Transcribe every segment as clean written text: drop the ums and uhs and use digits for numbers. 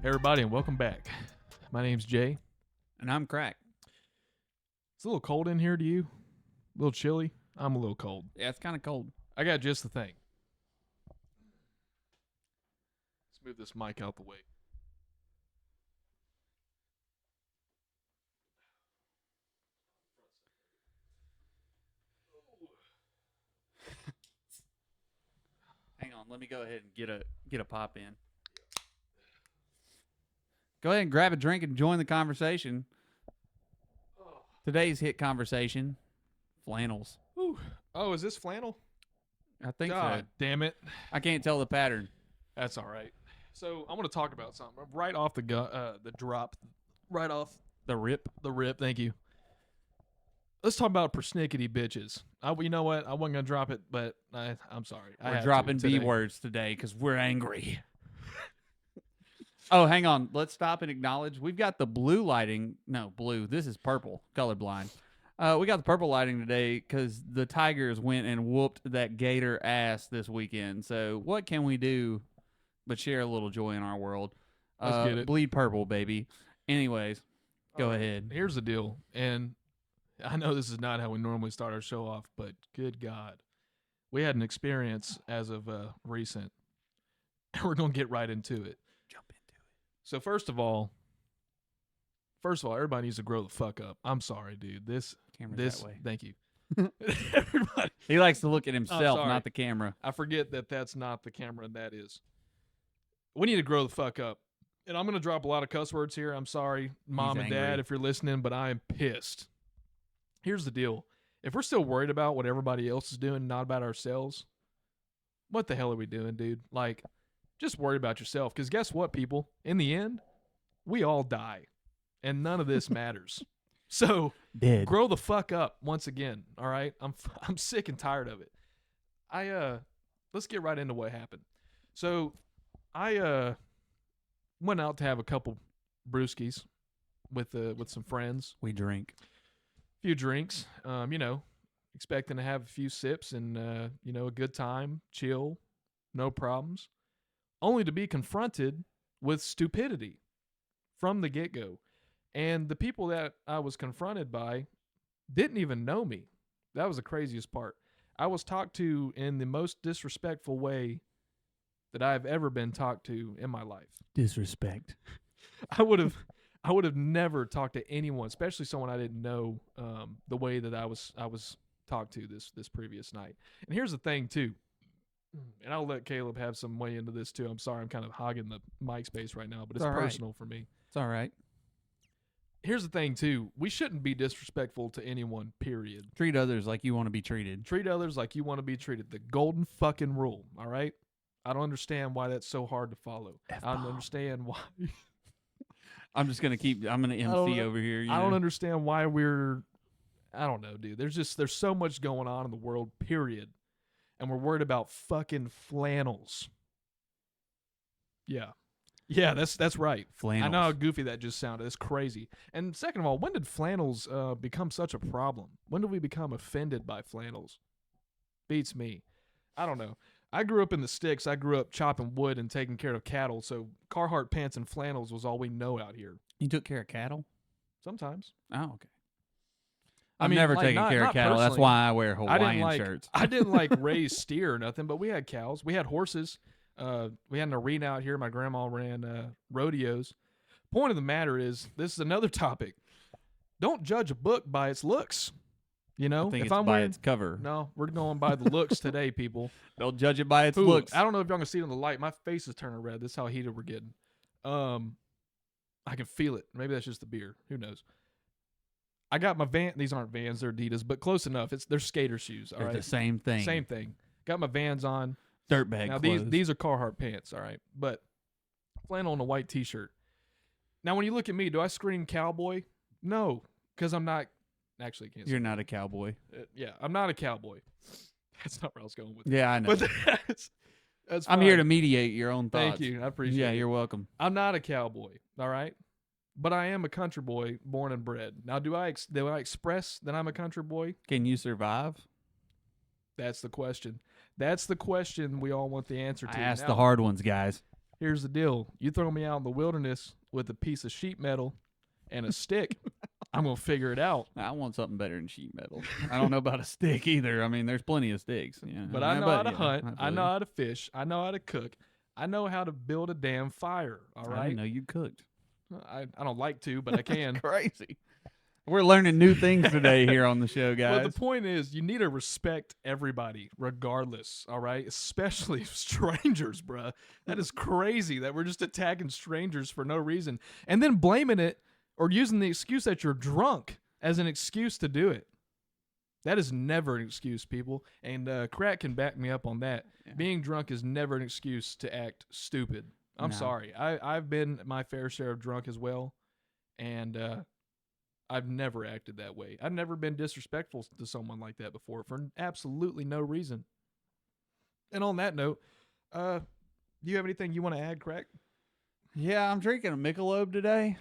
everybody, and welcome back. My name's Jay. And I'm Crack. It's a little cold in here to you? A little chilly? I'm a little cold. Yeah, it's kind of cold. I got just the thing. Let's move this mic out the way. Hang on, let me go ahead and get a pop in. Go ahead and grab a drink and join the conversation. Today's hit conversation, flannels. Ooh. Oh, is this flannel? I think God so. damn it. I can't tell the pattern. That's all right. So I want to talk about something right off the drop, right off The rip. the rip. Thank you. Let's talk about persnickety bitches. You know what? I wasn't gonna drop it, but I'm sorry. I We're had to dropping B today. words today because we're angry. Oh, hang on. Let's stop and acknowledge. We've got the blue lighting. No, blue. This is purple. Colorblind. We got the purple lighting today because the Tigers went and whooped that Gator ass this weekend. So what can we do but share a little joy in our world? Let's get it. Bleed purple, baby. Anyways, go All right. ahead. Here's the deal, and I know this is not how we normally start our show off, but good God, we had an experience as of recent, and we're gonna get right into it. Jump into it. So first of all, everybody needs to grow the fuck up. I'm sorry, dude. Camera's that way. Thank you. Everybody, He likes to look at himself, sorry. not the camera. I forget that that's not the camera, and that is. We need to grow the fuck up. And I'm going to drop a lot of cuss words here. I'm sorry, Mom and Dad, angry. if you're listening, but I am pissed. Here's the deal. If we're still worried about what everybody else is doing, not about ourselves, what the hell are we doing, dude? Like, just worry about yourself. Because guess what, people? In the end, we all die. And none of this matters. So, Dead. grow the fuck up once again, all right? I'm sick and tired of it. Let's get right into what happened. So, I went out to have a couple brewskis with some friends. We drink. A few drinks, expecting to have a few sips and a good time, chill, no problems, only to be confronted with stupidity from the get-go. And the people that I was confronted by didn't even know me. That was the craziest part. I was talked to in the most disrespectful way that I've ever been talked to in my life. Disrespect. I would have never talked to anyone, especially someone I didn't know, the way that I was talked to this previous night. And here's the thing too, and I'll let Caleb have some way into this too. I'm sorry, I'm kind of hogging the mic space right now, but it's all right. personal for me. It's all right. Here's the thing too, we shouldn't be disrespectful to anyone, period. Treat others like you want to be treated. Treat others like you want to be treated. The golden fucking rule, all right? I don't understand why that's so hard to follow. I don't understand why. I'm just going to I'm going to MC over here. I don't understand why I don't know, dude. There's so much going on in the world, period. And we're worried about fucking flannels. Yeah. Yeah, that's right. Flannels. I know how goofy that just sounded. It's crazy. And second of all, when did flannels become such a problem? When did we become offended by flannels? Beats me. I don't know. I grew up in the sticks. I grew up chopping wood and taking care of cattle, so Carhartt pants and flannels was all we know out here. You took care of cattle? Sometimes. Oh, okay. I I've mean, never like, taken not- care of not cattle. That's personally. why I wear Hawaiian shirts. I didn't raise steer or nothing, but we had cows. We had horses. We had an arena out here. My grandma ran rodeos. Point of the matter is, this is another topic. Don't judge a book by its looks. You know, I think if it's I'm by wearing, its cover. no, we're going by the looks today, people. Don't judge it by its Ooh, looks. I don't know if y'all can see it on the light. My face is turning red. This is how heated we're getting. I can feel it. Maybe that's just the beer. Who knows? I got my Van. These aren't Vans. They're Adidas, but close enough. They're skater shoes. All They're right, the same thing. Same thing. Got my Vans on. Dirtbag Now clothes. these are Carhartt pants. All right, but flannel and a white T-shirt. Now when you look at me, do I scream cowboy? No, because I'm not. Actually, I can't. You're not a cowboy. Yeah, I'm not a cowboy. That's not where I was going with it. Yeah, I know. But that's I'm fine. here to mediate your own thoughts. Thank you. I appreciate it. Yeah, you're welcome. I'm not a cowboy, all right? But I am a country boy, born and bred. Now, do I express that I'm a country boy? Can you survive? That's the question. That's the question we all want the answer to. I asked Now, the hard ones, guys. Here's the deal. You throw me out in the wilderness with a piece of sheet metal and a stick, I'm going to figure it out. I want something better than sheet metal. I don't know about a stick either. I mean, there's plenty of sticks. You know, But I know how to yeah, hunt. I feel know you. how to fish. I know how to cook. I know how to build a damn fire. All I right. didn't know you cooked. I don't like to, but I can. Crazy. We're learning new things today here on the show, Well, guys. the point is, you need to respect everybody, regardless. All right, especially strangers, bruh. That is crazy that we're just attacking strangers for no reason, and then blaming it or using the excuse that you're drunk as an excuse to do it. That is never an excuse, people. And Crack can back me up on that. Yeah. Being drunk is never an excuse to act stupid. I'm No. sorry. I've been my fair share of drunk as well, and I've never acted that way. I've never been disrespectful to someone like that before for absolutely no reason. And on that note, do you have anything you want to add, Crack? Yeah, I'm drinking a Michelob today.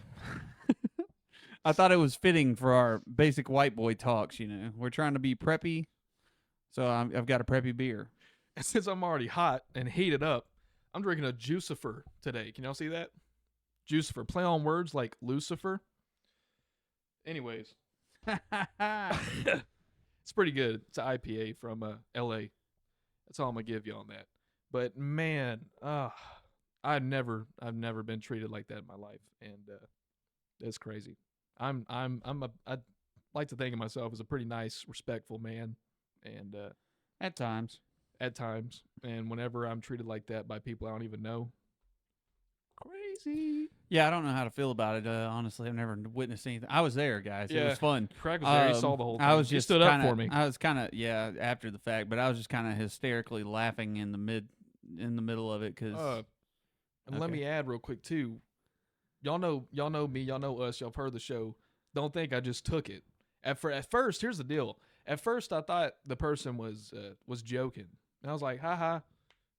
I thought it was fitting for our basic white boy talks. You know, we're trying to be preppy, so I've got a preppy beer. And since I'm already hot and heated up, I'm drinking a Juicifer today. Can y'all see that? Juicifer. Play on words like Lucifer. Anyways, it's pretty good. It's an IPA from L.A. That's all I'm gonna give you on that. But man, I've never been treated like that in my life, and it's crazy. I like to think of myself as a pretty nice, respectful man, and At times. and whenever I'm treated like that by people I don't even know, crazy. Yeah, I don't know how to feel about it. Honestly, I've never witnessed anything. I was there, guys. It Yeah. was fun. Craig was there. He saw the whole thing. I was He just stood kinda, up for me. I was kind of after the fact, but I was just kind of hysterically laughing in the middle of it because And let Okay. me add real quick too. Y'all know me. Y'all know us. Y'all have heard the show. Don't think I just took it. At first, here's the deal. At first, I thought the person was joking, and I was like, "Ha ha,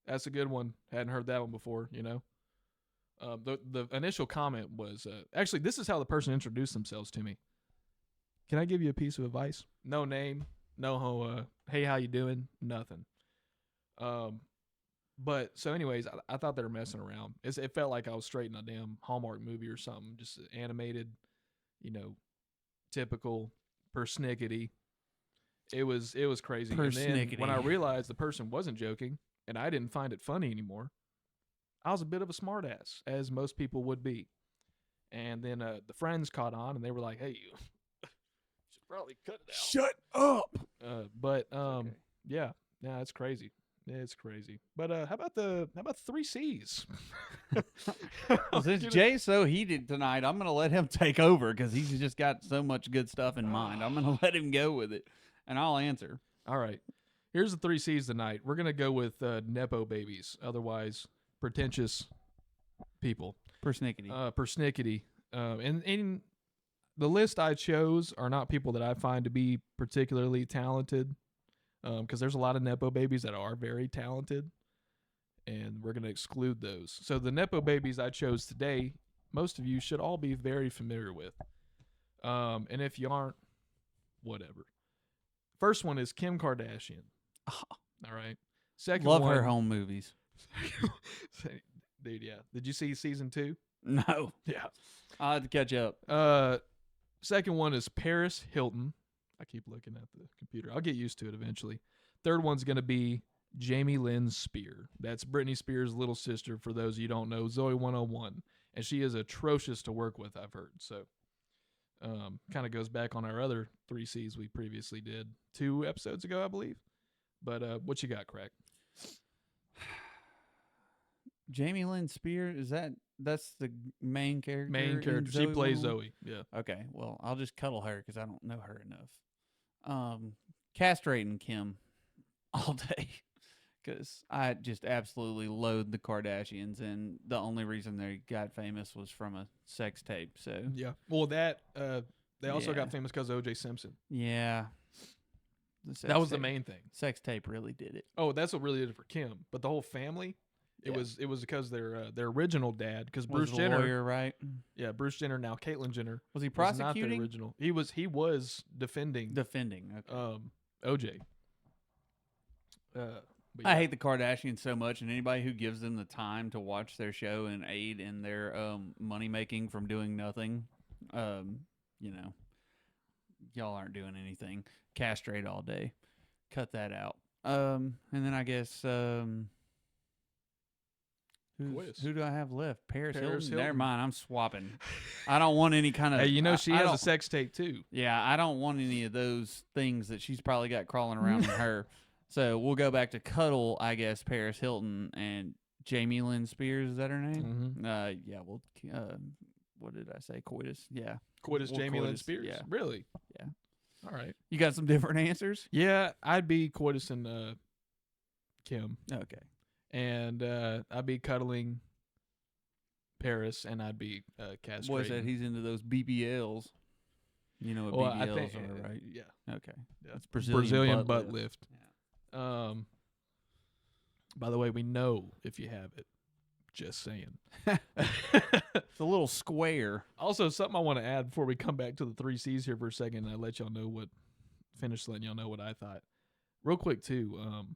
that's a good one. Hadn't heard that one before." You know. The initial comment was actually, this is how the person introduced themselves to me. Can I give you a piece of advice? No name, no hey, how you doing? Nothing. But so anyways, I thought they were messing around. It felt like I was straight in a damn Hallmark movie or something, just animated, you know, typical persnickety. It was crazy. And then when I Persnickety. realized the person wasn't joking and I didn't find it funny anymore, I was a bit of a smartass, as most people would be. And then the friends caught on, and they were like, "Hey, you should probably cut it out." shut up. But okay. yeah, it's crazy. It's crazy. But how about 3Cs? Well, since Jay's so heated tonight, I'm gonna let him take over because he's just got so much good stuff in mind. I'm gonna let him go with it, and I'll answer. All right, here's the 3Cs tonight. We're gonna go with nepo babies, otherwise pretentious people. Persnickety. Persnickety. And in the list I chose are not people that I find to be particularly talented, because there's a lot of nepo babies that are very talented, and we're going to exclude those. So the nepo babies I chose today, most of you should all be very familiar with. And if you aren't, whatever. First one is Kim Kardashian. All right. Second Love one, her home movies. Dude, yeah. Did you see season 2? No, Yeah. I'll have to catch up. Second one is Paris Hilton. I keep looking at the computer. I'll get used to it eventually. Third one's going to be Jamie Lynn Spear. That's Britney Spears' little sister, for those of you who don't know, Zoe 101. And she is atrocious to work with, I've heard. So kind of goes back on our other 3Cs we previously did 2 episodes ago, I believe. But what you got, Crack? Jamie Lynn Spears, that's the main character? Main in character. She Zoe plays 101? Zoe. Yeah. Okay, well, I'll just cuddle her because I don't know her enough. Castrating Kim all day because I just absolutely loathe the Kardashians, and the only reason they got famous was from a sex tape. So Yeah. Well, that they also Yeah. got famous because of O.J. Simpson. yeah, That was the main thing. sex tape really did it. Oh, that's what really did it for Kim. But the whole family, it Yeah. was because their original dad, because Was Bruce the Jenner, lawyer, right? yeah, Bruce Jenner, now Caitlyn Jenner, Was he was not the prosecuting? original. He was defending Defending. Okay. OJ. But I yeah. hate the Kardashians so much, and anybody who gives them the time to watch their show and aid in their money making from doing nothing, you know, y'all aren't doing anything. Castrate all day. Cut that out. And then I guess who do I have left? Paris Hilton. Never Hilton. mind. I'm swapping. I don't want any kind of. Hey, you know she I has a don't- sex tape too. Yeah, I don't want any of those things that she's probably got crawling around in her. So we'll go back to cuddle, I guess, Paris Hilton and Jamie Lynn Spears. Is that her name? Mm-hmm. Yeah. Well, what did I say? Coitus. Yeah. Coitus Well, Jamie Lynn coitus, Spears. yeah. Really? Yeah. All right. You got some different answers? Yeah, I'd be Coitus and Kim, Okay. and I'd be cuddling Paris, and I'd be castrating. Boy said he's into those BBLs. You know what Well, BBLs I think, are, right? Yeah. Okay. Yeah. That's Brazilian butt lift. By the way, we know if you have it. Just saying. It's a little square. Also, something I want to add before we come back to the 3 C's here for a second, and I let y'all know letting y'all know what I thought. Real quick, too,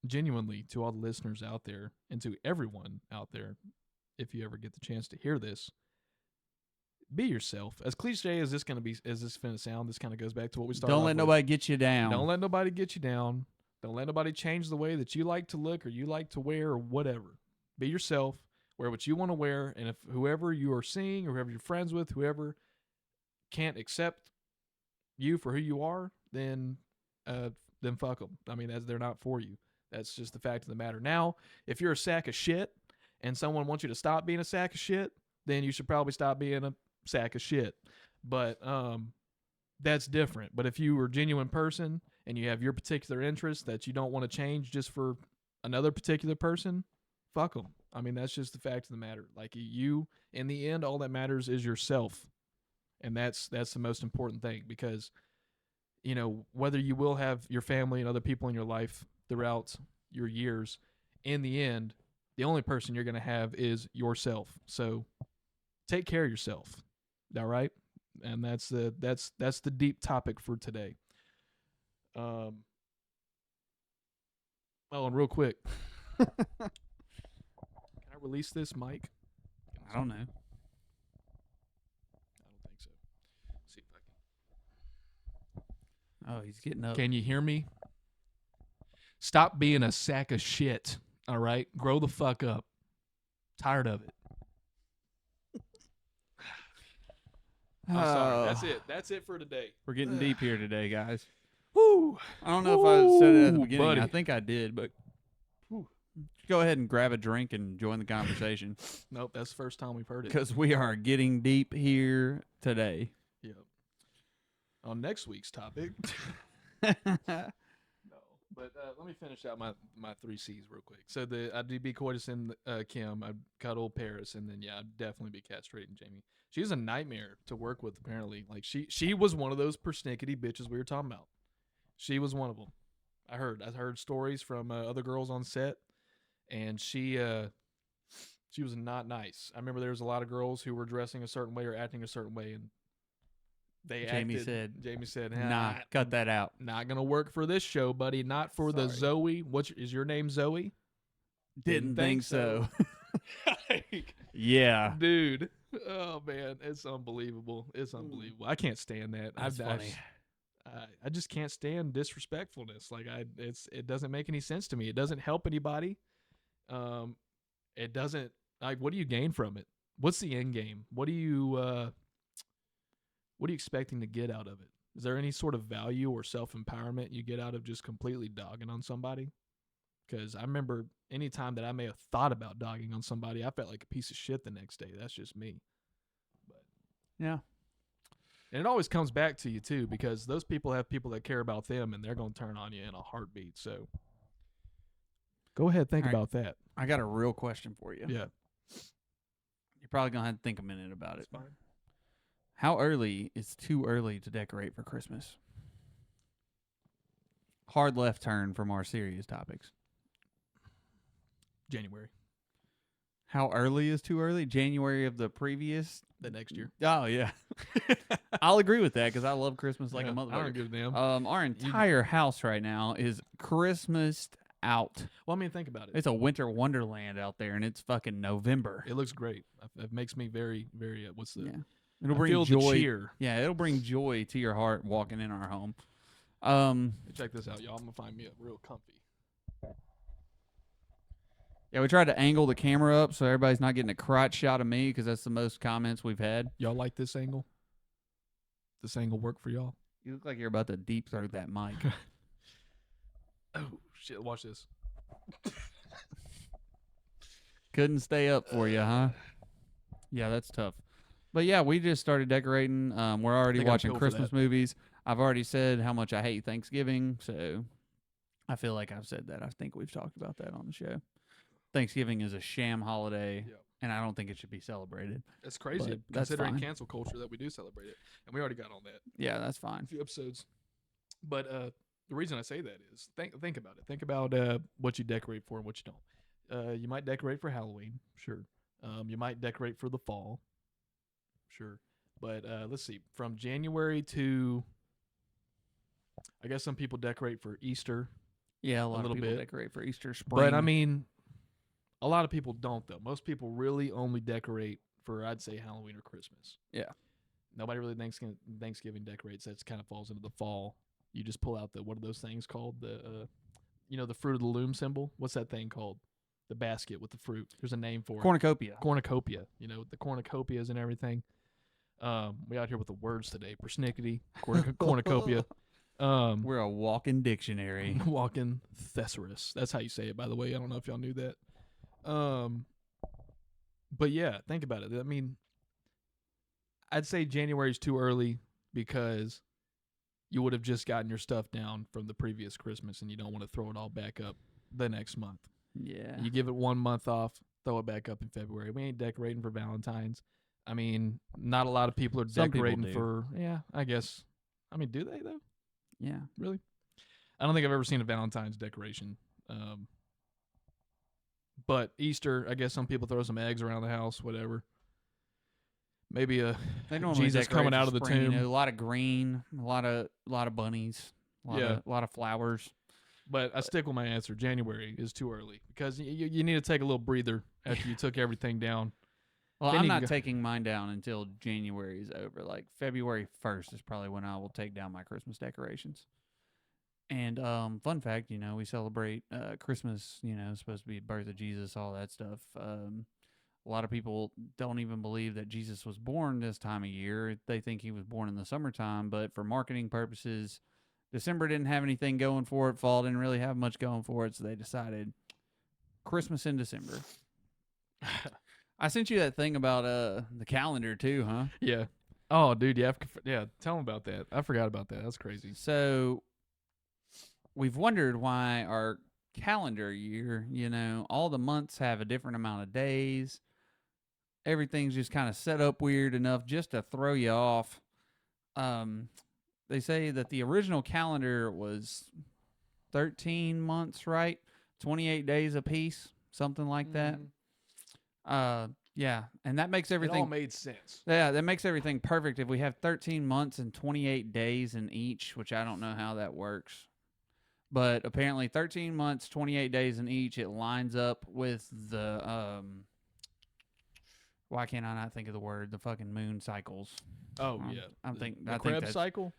genuinely to all the listeners out there and to everyone out there, if you ever get the chance to hear this, be yourself. As cliche as this going to sound, this kind of goes back to what we started. Don't off let with. nobody get you down. Don't let nobody get you down. Don't let nobody change the way that you like to look or you like to wear or whatever. Be yourself. Wear what you want to wear. And if whoever you are seeing or whoever you're friends with, whoever can't accept you for who you are, then fuck them. I mean, they're not for you. That's just the fact of the matter. Now, if you're a sack of shit and someone wants you to stop being a sack of shit, then you should probably stop being a sack of shit. But that's different. But if you are a genuine person and you have your particular interests that you don't want to change just for another particular person, fuck them. I mean, that's just the fact of the matter. Like you, in the end, all that matters is yourself. And that's the most important thing because, you know, whether you will have your family and other people in your life throughout your years, in the end, the only person you're going to have is yourself. So take care of yourself. All right? And that's the deep topic for today. Oh, and real quick, can I release this mic? I don't know. I don't think so. See if I can. Oh, he's getting up. Can you hear me? Stop being a sack of shit. All right, grow the fuck up. Tired of it. I'm sorry. That's it. That's it for today. We're getting deep here today, guys. Woo! I don't know if I said it at the Woo, beginning. buddy. I think I did, but go ahead and grab a drink and join the conversation Nope, that's the first time we've heard it. because we are getting deep here today. Yep. On next week's topic. No, but let me finish out my 3 C's real quick. So I'd be Coitus and Kim. I'd cuddle Paris, and then I'd definitely be castrating Jamie. She's a nightmare to work with. Apparently, like she was one of those persnickety bitches we were talking about. She was one of them. I heard stories from other girls on set, and she was not nice. I remember there was a lot of girls who were dressing a certain way or acting a certain way, and Jamie said, Nah, cut that out. Not gonna work for this show, buddy. Not for the Zoe. Is your name Zoe? Didn't think so. Yeah. Dude. Oh man, it's unbelievable. It's unbelievable. I can't stand that. That's funny. I just can't stand disrespectfulness. Like it doesn't make any sense to me. It doesn't help anybody. It doesn't like what do you gain from it? What's the end game? What are you expecting to get out of it? Is there any sort of value or self-empowerment you get out of just completely dogging on somebody? Because I remember any time that I may have thought about dogging on somebody, I felt like a piece of shit the next day. That's just me. But Yeah. and it always comes back to you too, because those people have people that care about them, and they're going to turn on you in a heartbeat. So go ahead, think All right. about that. I got a real question for you. Yeah, You're probably going to have to think a minute about it. it's fine. How early is too early to decorate for Christmas? Hard left turn from our serious topics. January, How early is too early? January of the previous? the next year. Oh, yeah. I'll agree with that because I love Christmas like Yeah, a I don't motherfucker. give a damn. Our entire house right now is Christmased out. Well, I mean, think about it. It's a winter wonderland out there, and it's fucking November. It looks great. It makes me very, very. What's the? Yeah, it'll I bring feel joy. the cheer. Yeah, it'll bring joy to your heart walking in our home. Check this out, y'all. I'm gonna find me a real comfy. Yeah, we tried to angle the camera up so everybody's not getting a crotch shot of me because that's the most comments we've had. Y'all like this angle? This angle work for y'all? You look like you're about to deep throat that mic. Oh shit! Watch this. Couldn't stay up for you, huh? Yeah, that's tough. But yeah, we just started decorating. We're already watching Christmas movies. I've already said how much I hate Thanksgiving, so I feel like I've said that. I think we've talked about that on the show. Thanksgiving is a sham holiday, and I don't think it should be celebrated. It's crazy considering cancel culture that we do celebrate it, and we already got on that. Yeah, that's fine. A few episodes, but the reason I say that is think about it. Think about what you decorate for and what you don't. You might decorate for Halloween, sure. You might decorate for the fall, sure. But let's see, from January to, I guess some people decorate for Easter. Yeah, a lot of people decorate for Easter, spring. But I mean, a lot of people don't though. Most people really only decorate for, I'd say, Halloween or Christmas. Yeah. Nobody really Thanksgiving decorates. That kind of falls into the fall. You just pull out what are those things called? The the Fruit of the Loom symbol. What's that thing called? The basket with the fruit. There's a name for it. Cornucopia. Cornucopia. The cornucopias and everything. We out here with the words today. Persnickety, cornucopia. We're a walking dictionary. Walking thesaurus. That's how you say it, by the way. I don't know if y'all knew that. But yeah, think about it. I mean, I'd say January's too early because you would have just gotten your stuff down from the previous Christmas and you don't want to throw it all back up the next month. Yeah. You give it 1 month off, throw it back up in February. We ain't decorating for Valentine's. I mean, not a lot of people are decorating for, I guess. I mean, do they though? Yeah. Really? I don't think I've ever seen a Valentine's decoration. But Easter, I guess some people throw some eggs around the house, whatever. Maybe Jesus coming out of the tomb. A lot of green, a lot of bunnies, a lot of flowers. But I stick with my answer. January is too early because you need to take a little breather after you took everything down. Well, I'm not taking mine down until January is over. Like February 1st is probably when I will take down my Christmas decorations. And fun fact, we celebrate Christmas, it's supposed to be the birth of Jesus, all that stuff. A lot of people don't even believe that Jesus was born this time of year. They think he was born in the summertime, but for marketing purposes, December didn't have anything going for it. Fall didn't really have much going for it, so they decided Christmas in December. I sent you that thing about the calendar too, huh? Yeah. Oh, dude, yeah. Tell them about that. I forgot about that. That's crazy. So we've wondered why our calendar year, all the months have a different amount of days. Everything's just kind of set up weird enough just to throw you off. They say that the original calendar was 13 months, right? 28 days apiece, something like that. Yeah, and that makes everything... It all made sense. Yeah, that makes everything perfect. If we have 13 months and 28 days in each, which I don't know how that works. But apparently 13 months, 28 days in each, it lines up with the... why can't I not think of the word? The fucking moon cycles. Oh, yeah. The Krebs cycle?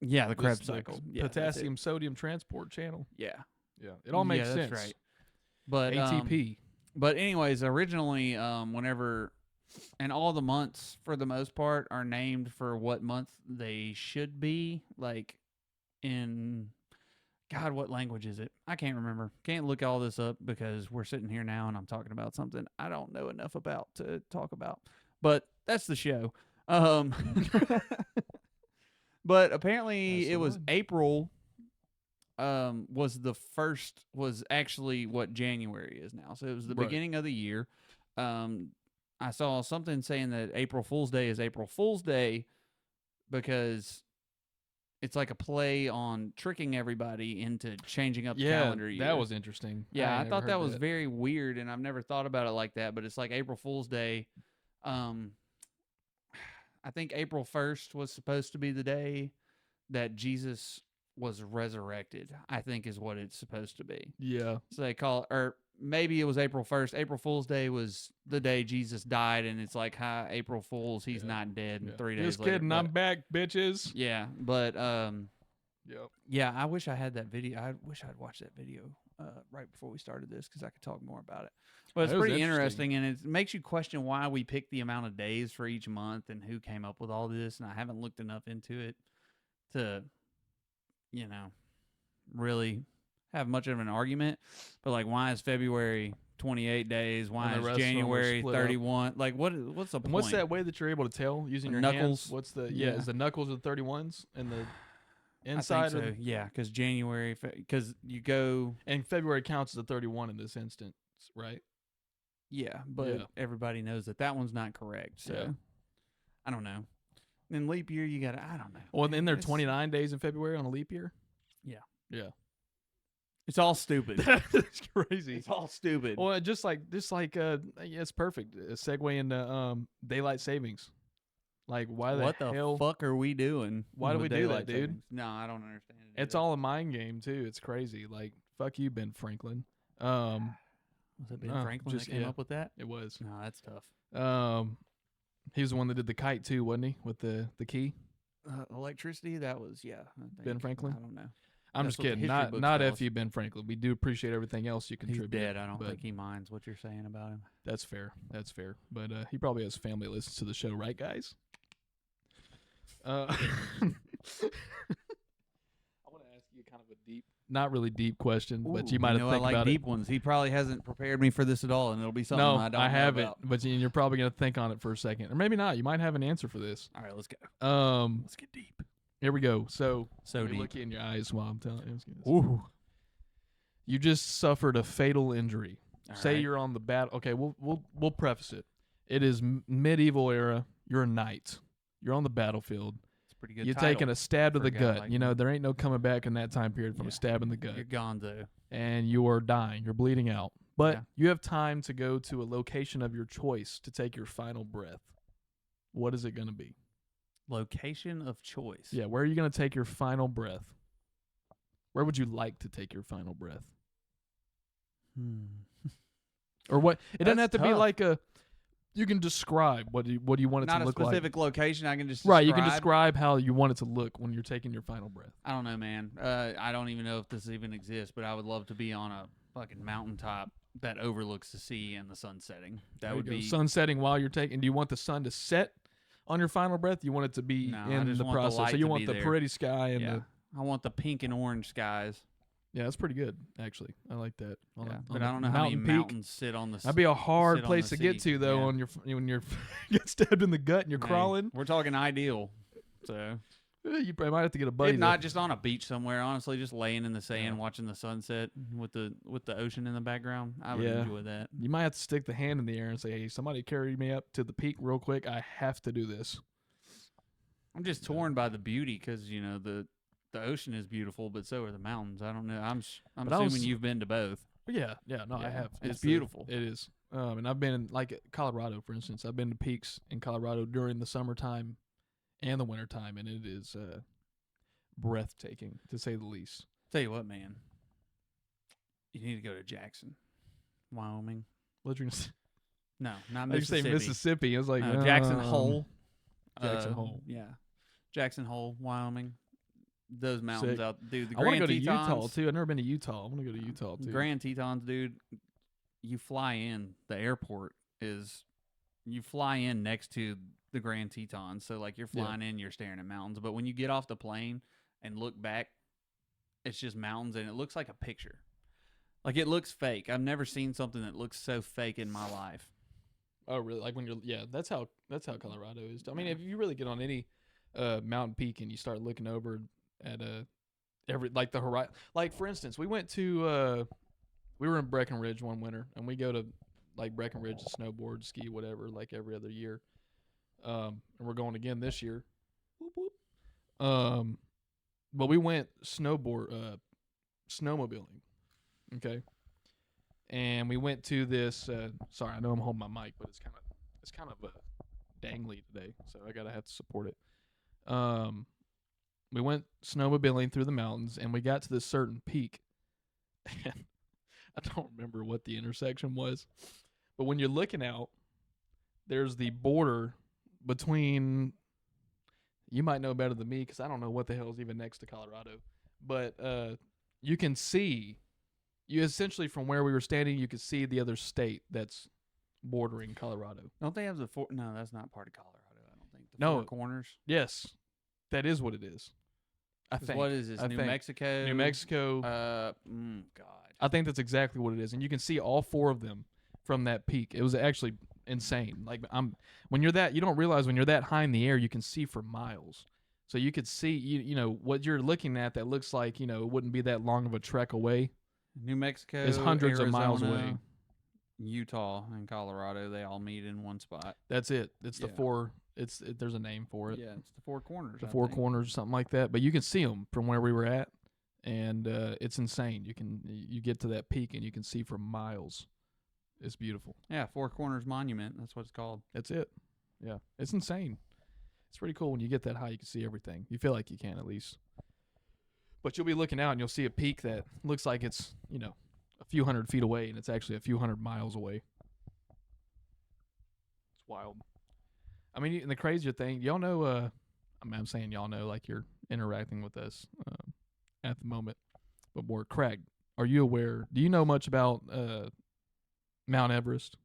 Yeah, the Krebs cycle. Yeah, potassium sodium transport channel. Yeah. Yeah, it all makes sense. That's right. But ATP. But anyways, originally, whenever, and all the months for the most part are named for what month they should be, like in, God, what language is it? I can't remember. Can't look all this up because we're sitting here now and I'm talking about something I don't know enough about to talk about. But that's the show. But apparently it was April was actually what January is now. So it was the beginning of the year. I saw something saying that April Fool's Day is April Fool's Day because it's like a play on tricking everybody into changing up the calendar year. That was interesting. Yeah, I thought that was very weird, and I've never thought about it like that, but it's like April Fool's Day. I think April 1st was supposed to be the day that Jesus was resurrected, I think is what it's supposed to be. Yeah. So they call, or maybe it was April 1st. April Fool's Day was the day Jesus died, and it's like, hi, April Fools, he's not dead. And 3 days Just later. kidding, I'm back, bitches. Yeah, but Yep. yeah, I wish I had that video. I wish I'd watched that video right before we started this because I could talk more about it. But it's That was pretty interesting. interesting, and it makes you question why we pick the amount of days for each month and who came up with all this. And I haven't looked enough into it to, really have much of an argument. But like, why is February 28 days? Why And the is rest of them were January split up. 31? Like, what's the point? And what's that way that you're able to tell using your knuckles? hands? What's the Yeah. is the knuckles of the 31s and the I inside think so. of Yeah, because January, because you go. and February counts as a 31 in this instance, right? Yeah, but Yeah. everybody knows that one's not correct. So Yeah. I don't know. In leap year, you got to, I don't know. Well, then there are It's- 29 days in February on a leap year. Yeah. Yeah. It's all stupid. That's crazy. It's all stupid. Well, just like yeah, it's perfect. A segue into daylight savings. Like, why what the hell? fuck are we doing? Why do with we do that, daylight dude? savings? No, I don't understand it. It's either. all a mind game too. It's crazy. Like, fuck you, Ben Franklin. Was it Ben no, Franklin just- that came yeah. up with that? It was. No, that's tough. He was the one that did the kite too, wasn't he? With the key. Electricity, that was, I think. Ben Franklin? I don't know. I'm That's just what the kidding. history Not books not tell F us. you, Ben Franklin. We do appreciate everything else you He's contribute. dead. I don't but think he minds what you're saying about him. That's fair. That's fair. But he probably has family that listens to the show, right, guys? I want to ask you kind of a deep, not really deep question, but you Ooh, might have I think like about deep ones. He probably hasn't prepared me for this at all, and it'll be it. something No, I don't I know haven't. about. But you're probably gonna think on it for a second, or maybe not. You might have an answer for this. All right, let's go. Let's get deep. Here we go. So let me deep. look you in your eyes while I'm telling you. Ooh. You just suffered a fatal injury. All Say right. you're on the battle. Okay, we'll preface it. It is medieval era. You're a knight. You're on the battlefield. It's a pretty good. You're title taking a stab to for a the guy gut. like You know, me. there ain't no coming back in that time period from a Yeah. stab in the gut. You're gonzo. And you are dying. You're bleeding out. But Yeah. you have time to go to a location of your choice to take your final breath. What is it going to be? Location of choice. Yeah, where are you going to take your final breath? Where would you like to take your final breath? Or what? It doesn't have That's to be tough. like a. You can describe what do you want it Not to a look like. specific location. I can just Right, you can describe how you want it to look when you're taking your final breath. I don't know, man. I don't even know if this even exists, but I would love to be on a fucking mountaintop that overlooks the sea and the sun setting. That There would you go. be sun setting while you're taking. Do you want the sun to set on your final breath? You want it to be No, I in just the want the process. light So you to want be the there. pretty sky and yeah. the. I want the pink and orange skies. Yeah, that's pretty good actually. I like that. On Yeah, a- but on I a don't know how many mountain peak. mountains sit on the. That'd be a hard sit on place the to get sea. to though. Yeah. On your when you're get stabbed in the gut and you're Hey, crawling. We're talking ideal. So You probably might have to get a buddy. if not, just on a beach somewhere. Honestly, just laying in the sand, Yeah. watching the sunset with the ocean in the background. I would Yeah. enjoy that. You might have to stick the hand in the air and say, "Hey, somebody carry me up to the peak real quick. I have to do this." I'm just torn by the beauty because the ocean is beautiful, but so are the mountains. I don't know. I'm But I was- assuming you've been to both. Yeah, no, I Yeah, have. it's a- beautiful. It is. And I've been in, like Colorado, for instance. I've been to peaks in Colorado during the summertime and the wintertime, and it is breathtaking to say the least. Tell you what, man, you need to go to Jackson, Wyoming. What you gonna say? No, not You say Mississippi. Mississippi? I was like No, Jackson um, Hole. Jackson Hole. Yeah, Jackson Hole, Wyoming. Those mountains Sick. out, dude. The I want to Grand go to Tetons, Utah too. I've never been to Utah. I want to go to Utah too. Grand Tetons, dude. You fly in. The airport is. You fly in next to the Grand Tetons, so like you're Yeah. flying in, you're staring at mountains. But when you get off the plane and look back, it's just mountains, and it looks like a picture. Like it looks fake. I've never seen something that looks so fake in my life. Oh, really? Like when you're that's how Colorado is. I mean, if you really get on any mountain peak and you start looking over at every like the horizon. Like for instance, we went to we were in Breckenridge one winter, and we go to like Breckenridge to snowboard, ski, whatever, like every other year. And we're going again this year. Whoop, whoop. But we went snowmobiling. Okay. And we went to this. Sorry, I know I'm holding my mic, but it's kind of dangly today, so I gotta have to support it. We went snowmobiling through the mountains, and we got to this certain peak. And I don't remember what the intersection was, but when you're looking out, there's the border between. You might know better than me because I don't know what the hell is even next to Colorado, but you can see. You essentially from where we were standing, you could see the other state that's bordering Colorado. Don't they have the four? No, that's not part of Colorado. I don't think. The No. Four Corners. Yes, that is what it is. I 'Cause think. what is this? I New think. Mexico. New Mexico. God. I think that's exactly what it is, and you can see all four of them from that peak. It was actually insane. Like when you're that, you don't realize when you're that high in the air, you can see for miles. So you could see, you know, what you're looking at that looks like, you know, it wouldn't be that long of a trek away. New Mexico Is hundreds of miles Arizona, away. Utah and Colorado, they all meet in one spot. That's it. It's the Yeah. four. There's a name for it. Yeah, it's the Four Corners. The I Four think. Corners, something like that. But you can see them from where we were at, and it's insane. You get to that peak and you can see for miles. It's beautiful. Yeah, Four Corners Monument. That's what it's called. That's it. Yeah, it's insane. It's pretty cool when you get that high. You can see everything. You feel like you can at least. But you'll be looking out and you'll see a peak that looks like it's, you know, a few hundred feet away, and it's actually a few hundred miles away. It's wild. I mean, and the crazier thing, y'all know, I mean, I'm saying y'all know like you're interacting with us at the moment. But more, Craig, are you aware, do you know much about Mount Everest?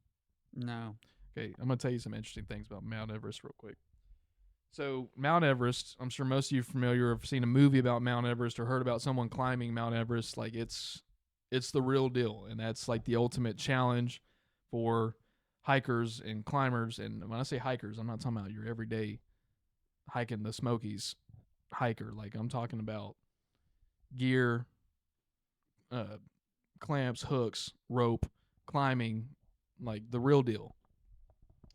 No. Okay, I'm going to tell you some interesting things about Mount Everest real quick. So, Mount Everest, I'm sure most of you are familiar or have seen a movie about Mount Everest or heard about someone climbing Mount Everest. Like, it's the real deal, and that's like the ultimate challenge for hikers and climbers. And when I say hikers, I'm not talking about your everyday hiking the Smokies hiker. Like, I'm talking about gear, clamps, hooks, rope, climbing, like the real deal.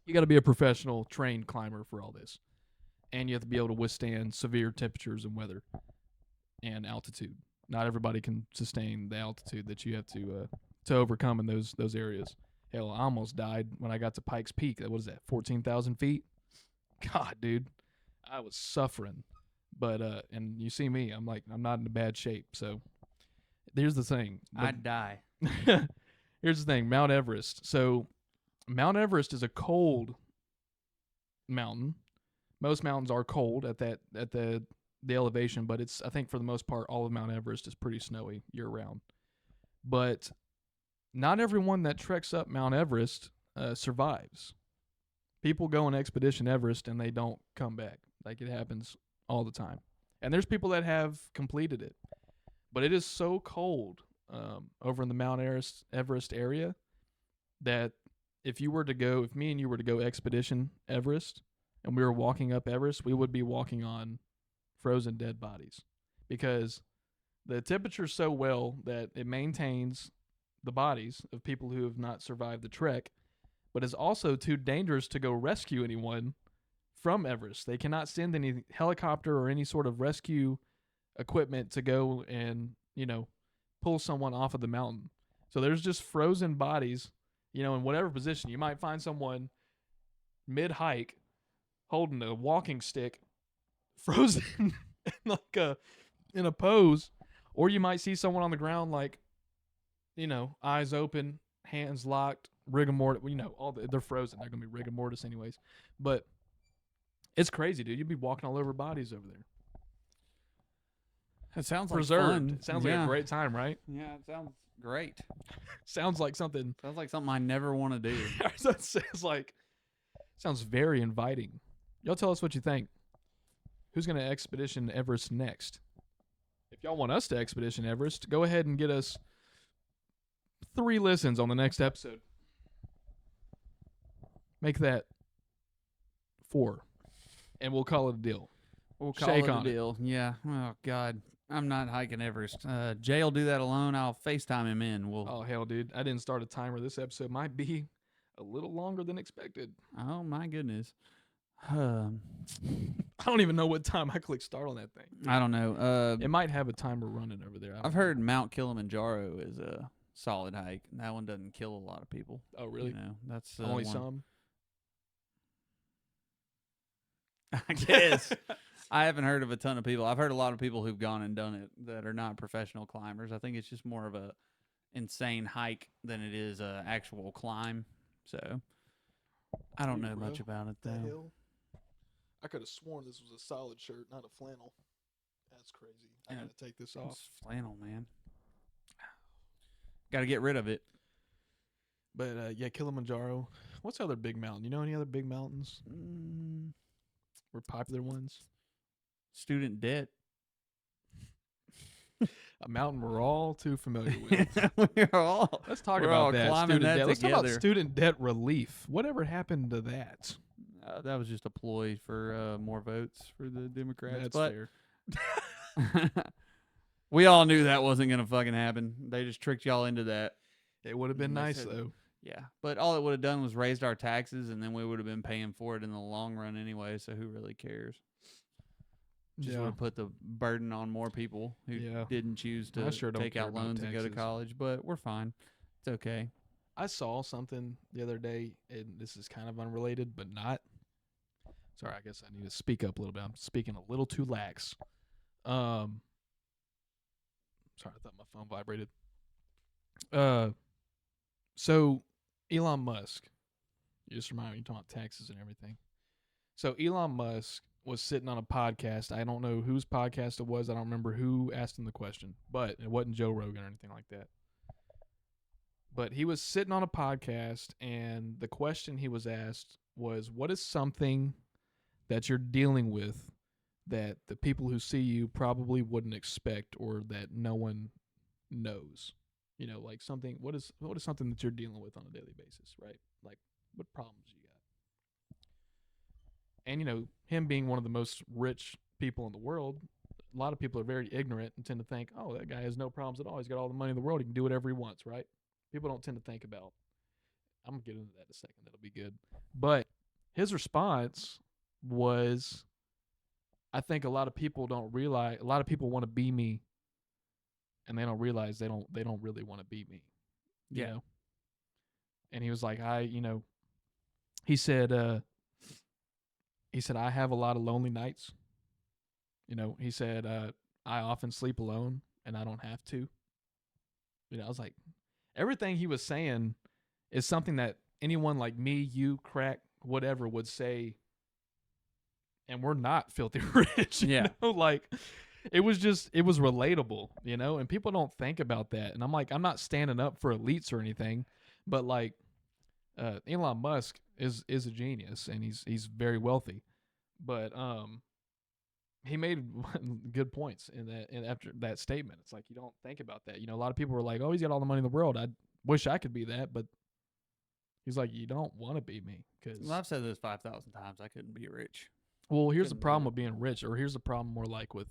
You got to be a professional trained climber for all this. And you have to be able to withstand severe temperatures and weather and altitude. Not everybody can sustain the altitude that you have to overcome in those areas. Hell, I almost died when I got to Pikes Peak. What is that, 14,000 feet? God, dude, I was suffering. But and you see me, I'm not in a bad shape. So here's the thing. I'd die. Here's the thing, Mount Everest. So Mount Everest is a cold mountain. Most mountains are cold at the elevation, but I think for the most part, all of Mount Everest is pretty snowy year round. But not everyone that treks up Mount Everest survives. People go on Expedition Everest and they don't come back. Like, it happens all the time. And there's people that have completed it. But it is so cold over in the Mount Everest area that if me and you were to go Expedition Everest and we were walking up Everest, we would be walking on frozen dead bodies because the temperature's so well that it maintains the bodies of people who have not survived the trek, but is also too dangerous to go rescue anyone from Everest. They cannot send any helicopter or any sort of rescue equipment to go and, pull someone off of the mountain. So there's just frozen bodies, in whatever position. You might find someone mid-hike holding a walking stick, frozen in a pose, or you might see someone on the ground eyes open, hands locked, rigor mortis. They're frozen. They're gonna be rigor mortis anyways. But it's crazy, dude. You'd be walking all over bodies over there. It sounds like Preserved. fun. It sounds like a great time, right? Yeah, it sounds great. Sounds like something. Sounds like something I never want to do. Sounds very inviting. Y'all tell us what you think. Who's going to Expedition Everest next? If y'all want us to Expedition Everest, go ahead and get us 3 listens on the next episode. Make that 4, and we'll call it a deal. We'll call Shake it a on it. deal. Yeah. Oh, God. I'm not hiking Everest. Jay will do that alone. I'll FaceTime him in. Oh, hell, dude. I didn't start a timer. This episode might be a little longer than expected. Oh, my goodness. I don't even know what time I clicked start on that thing. I don't know. It might have a timer running over there. I've heard Mount Kilimanjaro is a solid hike. That one doesn't kill a lot of people. Oh, really? That's Only one. some? I guess. I haven't heard of a ton of people. I've heard a lot of people who've gone and done it that are not professional climbers. I think it's just more of a insane hike than it is a actual climb. So I don't Dude, know bro, much about it the though. hell? I could have sworn this was a solid shirt, not a flannel. That's crazy. I Yeah. gotta take this off. It's flannel, man. Got to get rid of it. But yeah, Kilimanjaro. What's the other big mountain? You know any other big mountains? Or popular ones? Student debt. A mountain we're all too familiar with. We're all Let's talk we're all about that. climbing Student that debt. Let's talk about together. student debt relief. Whatever happened to that? That was just a ploy for more votes for the Democrats. That's but fair. we all knew that wasn't going to fucking happen. They just tricked y'all into that. It would have been They nice said- though. Yeah. But all it would have done was raised our taxes, and then we would have been paying for it in the long run anyway, so who really cares? Just would Yeah. have put the burden on more people who Yeah. didn't choose I to sure don't take care out about loans and go to taxes. college, but we're fine. It's okay. I saw something the other day, and this is kind of unrelated, but not. Sorry, I guess I need to speak up a little bit. I'm speaking a little too lax. Sorry, I thought my phone vibrated. So Elon Musk, you just remind me, you're talking about taxes and everything. So Elon Musk was sitting on a podcast. I don't know whose podcast it was. I don't remember who asked him the question, but it wasn't Joe Rogan or anything like that. But he was sitting on a podcast, and the question he was asked was, what is something that you're dealing with that the people who see you probably wouldn't expect, or that no one knows? You know, like something, what is something that you're dealing with on a daily basis, right? Like, what problems you got? And, you know, him being one of the most rich people in the world, a lot of people are very ignorant and tend to think, oh, that guy has no problems at all. He's got all the money in the world. He can do whatever he wants, right? People don't tend to think about. I'm going to get into that in a second. That'll be good. But his response was, I think a lot of people don't realize, a lot of people want to be me, and they don't realize they don't really want to be me. You Yeah. know? And he was like, he said, I have a lot of lonely nights. You know, he said, I often sleep alone and I don't have to. You know, I was like, everything he was saying is something that anyone like me, you, Crack, whatever would say. And we're not filthy rich. You Yeah. know? Like, it was relatable, you know, and people don't think about that. And I'm like, I'm not standing up for elites or anything, but like, Elon Musk is a genius, and he's very wealthy, but he made good points in that. And after that statement, it's like, you don't think about that. You know, a lot of people were like, "Oh, he's got all the money in the world. I wish I could be that," but he's like, "You don't want to be me, because Well, I've said this 5,000 times. I couldn't be rich. well, here's the couldn't do problem it. with being rich, or here's the problem more like with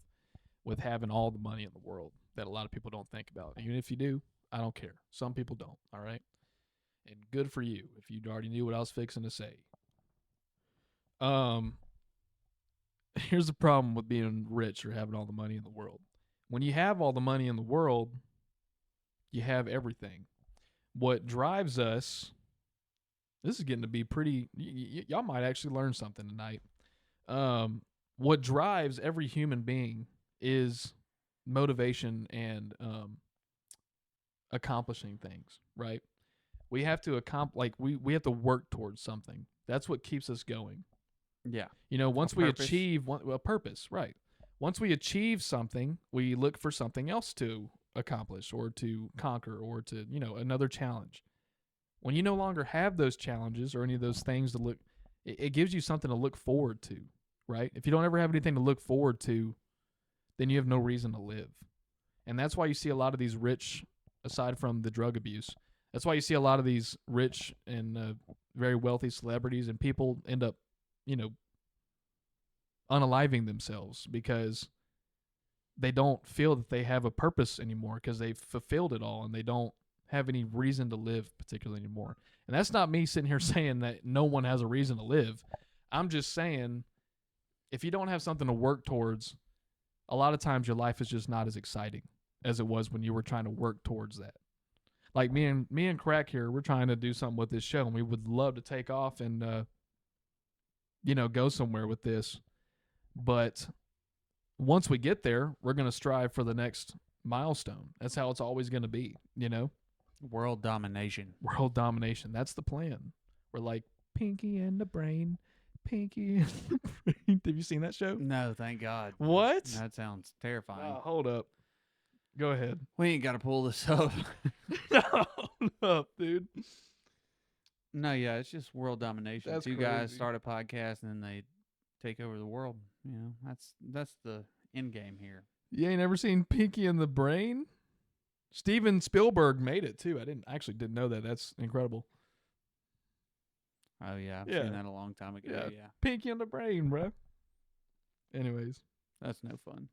having all the money in the world that a lot of people don't think about. Even if you do, I don't care. Some people don't. All right." And good for you if you already knew what I was fixing to say. Here's the problem with being rich or having all the money in the world. When you have all the money in the world, you have everything. What drives us, this is getting to be pretty, y'all might actually learn something tonight. What drives every human being is motivation and accomplishing things, right? We have to we have to work towards something. That's what keeps us going. Yeah. You know, once we purpose. achieve a purpose, right? Once we achieve something, we look for something else to accomplish or to conquer or to, you know, another challenge. When you no longer have those challenges or any of those things to look, it gives you something to look forward to, right? If you don't ever have anything to look forward to, then you have no reason to live. And that's why you see a lot of these rich, aside from the drug abuse, that's why you see a lot of these rich and very wealthy celebrities, and people end up, you know, unaliving themselves because they don't feel that they have a purpose anymore, because they've fulfilled it all and they don't have any reason to live particularly anymore. And that's not me sitting here saying that no one has a reason to live. I'm just saying, if you don't have something to work towards, a lot of times your life is just not as exciting as it was when you were trying to work towards that. Like me and Crack here, we're trying to do something with this show, and we would love to take off and, you know, go somewhere with this. But once we get there, we're going to strive for the next milestone. That's how it's always going to be, you know? World domination. World domination. That's the plan. We're like Pinky and the Brain. Pinky and the Brain. Have you seen that show? No, thank God. What? That sounds terrifying. Hold up. Go ahead. We ain't got to pull this up. Hold up, dude. No, yeah, it's just world domination. That's Two guys crazy. start a podcast and then they take over the world. You know, that's the end game here. You ain't ever seen Pinky and the Brain? Steven Spielberg made it too. I didn't know that. That's incredible. Oh yeah, I've Yeah. seen that a long time ago. Yeah. Yeah. Pinky and the Brain, bro. Anyways. That's no fun.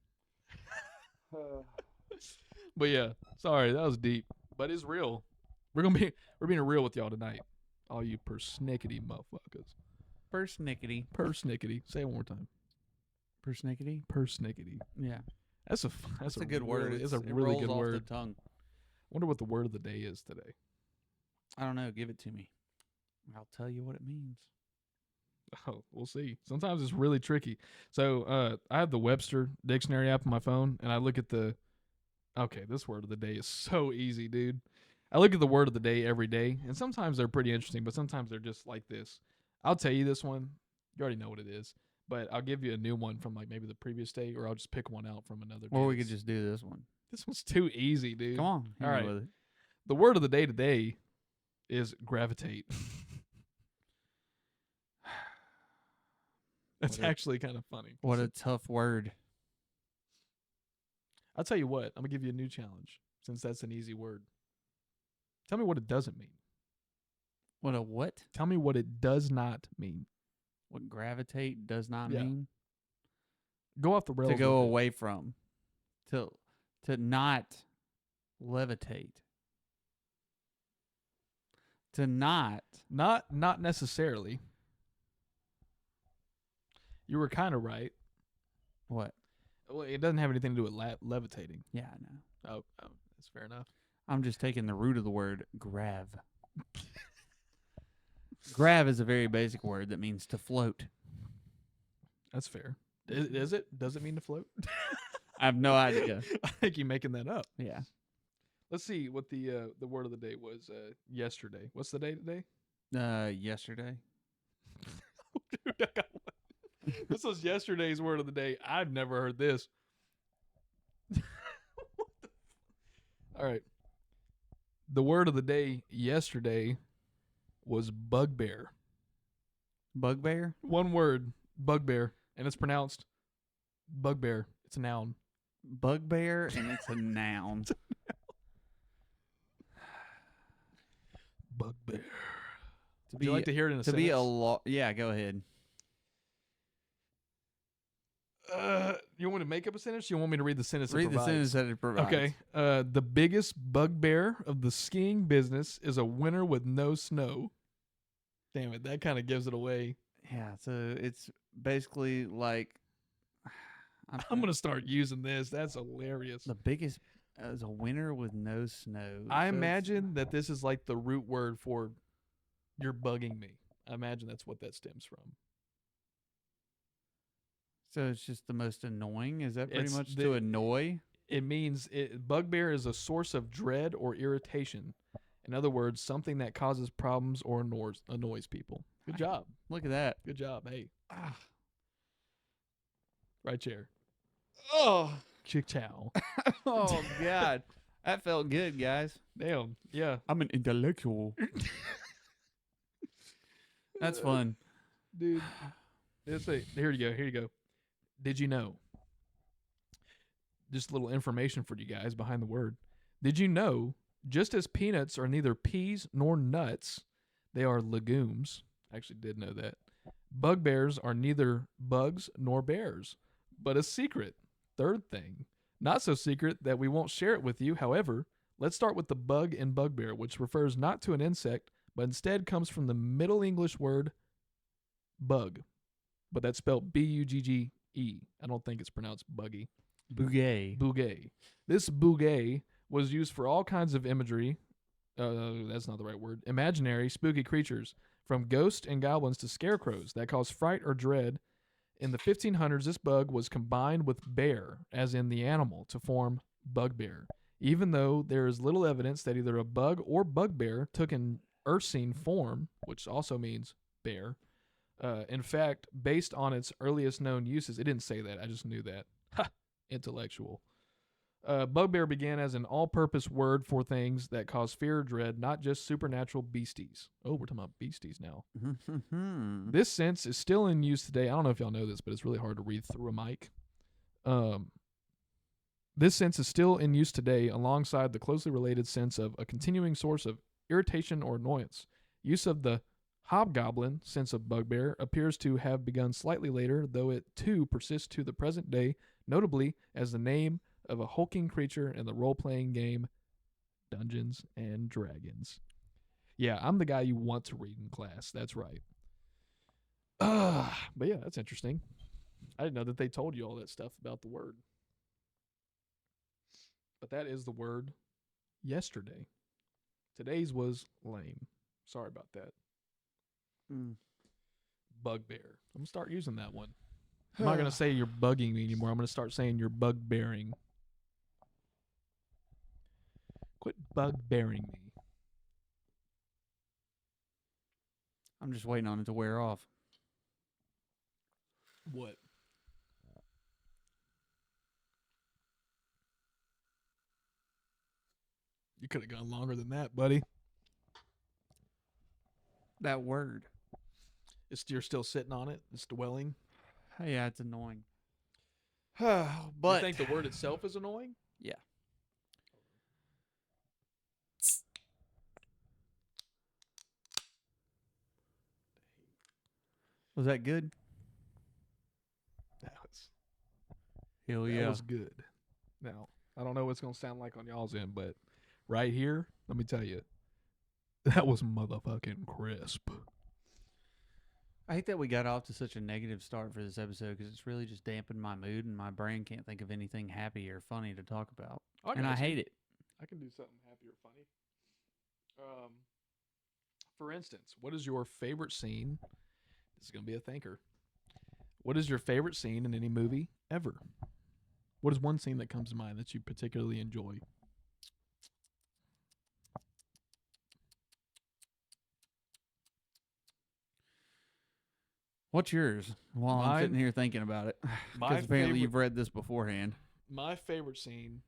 But yeah, sorry, that was deep. But it's real. We're being real with y'all tonight. All you persnickety motherfuckers. Persnickety. Persnickety. Say it one more time. Persnickety? Persnickety. Yeah. That's a good word. Really, it's a It really rolls good off word. the tongue. Wonder what the word of the day is today. I don't know. Give it to me. I'll tell you what it means. Oh, we'll see. Sometimes it's really tricky. So I have the Webster dictionary app on my phone, and I look at this word of the day is so easy, dude. I look at the word of the day every day, and sometimes they're pretty interesting, but sometimes they're just like this. I'll tell you this one. You already know what it is, but I'll give you a new one from like maybe the previous day, or I'll just pick one out from another day. Or we could just do this one. This one's too easy, dude. Come on. hit All me right. with it. The word of the day today is gravitate. That's What a- actually kind of funny. What a tough word. I'll tell you what. I'm gonna give you a new challenge since that's an easy word. Tell me what it doesn't mean. What a what? Tell me what it does not mean. What gravitate does not Yeah. mean? Go off the rails. To go with it. away from. To not levitate. To not. Not necessarily. You were kind of right. What? Well, it doesn't have anything to do with levitating. Yeah, I know. Oh, that's fair enough. I'm just taking the root of the word grav. Grav is a very basic word that means to float. That's fair. Is it? Does it mean to float? I have no idea. I think you're making that up. Yeah. Let's see what the word of the day was yesterday. What's the day today? Yesterday. Dude, I got one. This was yesterday's word of the day. I've never heard this. All right. The word of the day yesterday was bugbear. Bugbear? One word, bugbear, and it's pronounced bugbear. It's a noun. Bugbear, and it's a noun. Bugbear. To Would you like to hear it in a to be a sentence? yeah, go ahead. You want me to make up a sentence? Or you want me to read the sentence? Read it the provides? sentence that it provides. Okay. The biggest bugbear of the skiing business is a winter with no snow. Damn it, that kind of gives it away. Yeah, so it's basically like I'm gonna start using this. That's hilarious. the biggest is a winter with no snow. I So it's- imagine that this is like the root word for "you're bugging me." I imagine that's what that stems from. so it's just the most annoying. Is that pretty It's much the- to annoy? It means bugbear is a source of dread or irritation. In other words, something that causes problems or annoys people. Good job. Look at that. Good job. Hey, Ah. right chair. Oh, Chick chow. oh God, that felt good, guys. Damn. Yeah. I'm an intellectual. That's fun. Dude. Let's see. Here you go. Here you go. Did you know? Just a little information for you guys behind the word. Did you know, just as peanuts are neither peas nor nuts, they are legumes. I actually did know that. Bugbears are neither bugs nor bears. But a secret, third thing, not so secret that we won't share it with you. However, let's start with the bug in bugbear, which refers not to an insect, but instead comes from the Middle English word bug. But that's spelled B-U-G-G-E. I don't think it's pronounced buggy. Bouguet. Bouguet. This bouguet was used for all kinds of imagery. That's not the right word. Imaginary, spooky creatures, from ghosts and goblins to scarecrows that cause fright or dread In the 1500s, this bug was combined with bear, as in the animal, to form bugbear, even though there is little evidence that either a bug or bugbear took an ursine form, which also means bear. In fact, based on its earliest known uses, it didn't say that. I just knew that. Ha! Intellectual. Bugbear began as an all-purpose word for things that cause fear or dread, not just supernatural beasties. Oh, we're talking about beasties now. This sense is still in use today. I don't know if y'all know this, but it's really hard to read through a mic. This sense is still in use today alongside the closely related sense of a continuing source of irritation or annoyance. Use of the hobgoblin sense of bugbear appears to have begun slightly later, though it too persists to the present day, notably as the name of a hulking creature in the role-playing game Dungeons and Dragons. Yeah, I'm the guy you want to read in class. That's right. But yeah, that's interesting. I didn't know that they told you all that stuff about the word. But that is the word yesterday. Today's was lame. Sorry about that. Bugbear. I'm going to start using that one. I'm not going to say you're bugging me anymore. I'm going to start saying you're bugbearing. Quit bugbearing me. I'm just waiting on it to wear off. What? You could have gone longer than that, buddy. That word. You're still sitting on it. It's dwelling. Yeah, it's annoying. But But you think the word itself is annoying? yeah. Was that good? That was, Hell that yeah. was good. Now, I don't know what it's going to sound like on y'all's end, but right here, let me tell you, that was motherfucking crisp. I hate that we got off to such a negative start for this episode because it's really just dampened my mood and my brain can't think of anything happy or funny to talk about. And I hate it. I can do something happy or funny. For instance, what is your favorite scene? This is going to be a thinker. What is your favorite scene in any movie ever? What is one scene that comes to mind that you particularly enjoy? What's yours? While I'm sitting here thinking about it. Because apparently you've read this beforehand. My favorite scene,